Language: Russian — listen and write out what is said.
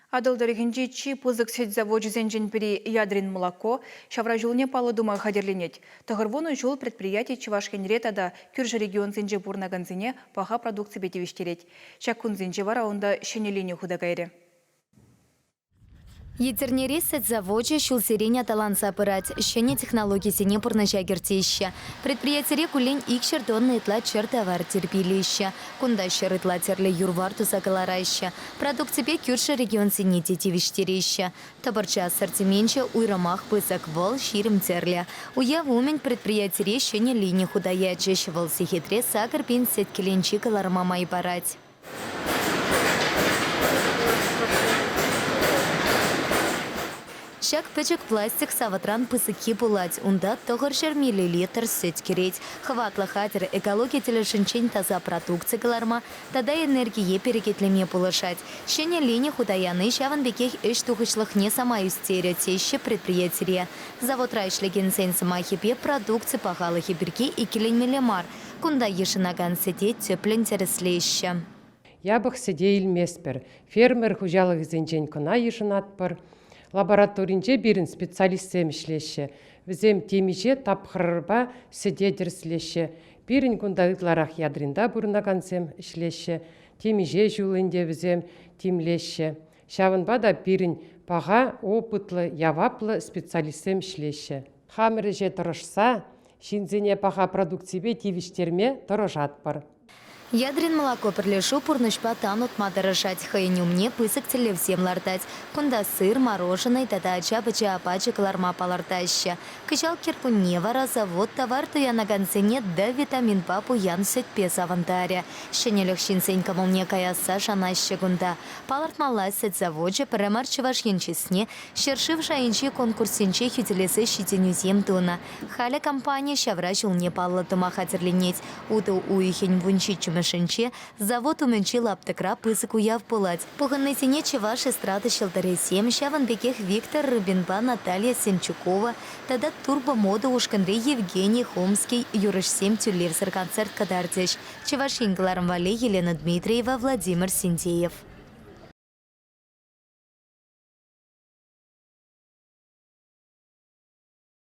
Адылдырыгинчи чи пузык сетзавод жузенжен пири ядрин молоко, шавра жулне палы дума хадерленет. Тағырвону жул предприятий Чувашкенре тада күржі регион зенже бурнаганзине паха продукции бетевиштерет. Шакун зенже вара онда шенелине худагайре. Етернери сетзаводе шулсереня таланса аппарат, щене технологии сине пурнажа гертища. Предприятие кулень икшер донны итла чертовар терпилища. Кунда итла терли юрварту закалараща. Продукция кюрша регион сине тетивиштерища. Табарча ассортименча уйрамах пысак вол ширим терля. Уя вумень предприятие щене линии худая чеще волси хитре сакар пин сет киленчи каларма май парать. Шак печек пластик саватран пысыки пулать, унда тогоршер миллилитр сеть кереть. Хватла хатер экология телешинчень таза продукция галарма, тада энергии перекетлеме пулышать. Щеня линия худаяны шаван бекех эш тухышлых не сама истериотеще предприятия. Завод райшлеген сен сама хипе продукции пахала хиберки и килень милемар. Кунда ешинаган сететь теплен тереслеща. Ябых сидейл меспер. Фермер хужалых зенчень кона ешинатпар. Лабораторинже бирин специалистем ишлеше. Візем темиже тапхырырба сидедерслеше. Бирин кундагытларах ядринда бурнагансем ишлеше. Темиже жулынде візем тимлеше. Шавынба да бирин паға опытлы, яваплы специалистем ишлеше. Хамырыже тұрышса, шинзене паға продуктиве тивиштерме тұрышатпар. Ядрин молоко прилешу пурнышпа танут мадарашать хайнюмне пысык всем лартать. Кунда сыр, мороженое, тата ача-бача апача кларма палартаща. Кычал кирку невара, завод товар туя на гансене да витамин папу ян сет пес авантаря. Щенелек шинсенька молне каяса шанаща гунда. Паларт малась сет заводжа, перемарчеваш янчесне, щершив шаинчи конкурсенче хютилесе щитенюзем туна. Халя компания щаврачил не палла тума хатерлинеть. Уту уихень вунчичу Мешенче, завод уменчил аптекра пысык уяв пулать. Пуганный сине Чеваши страты щелтаре 7, щаван бекех Виктор Рыбинба, Наталья Сенчукова, тада турбомода ушкандры Евгений Хомский, Юрыш 7 тюлевсер концерт кадартеш. Чевашингларм Вале Елена Дмитриева, Владимир Синтеев.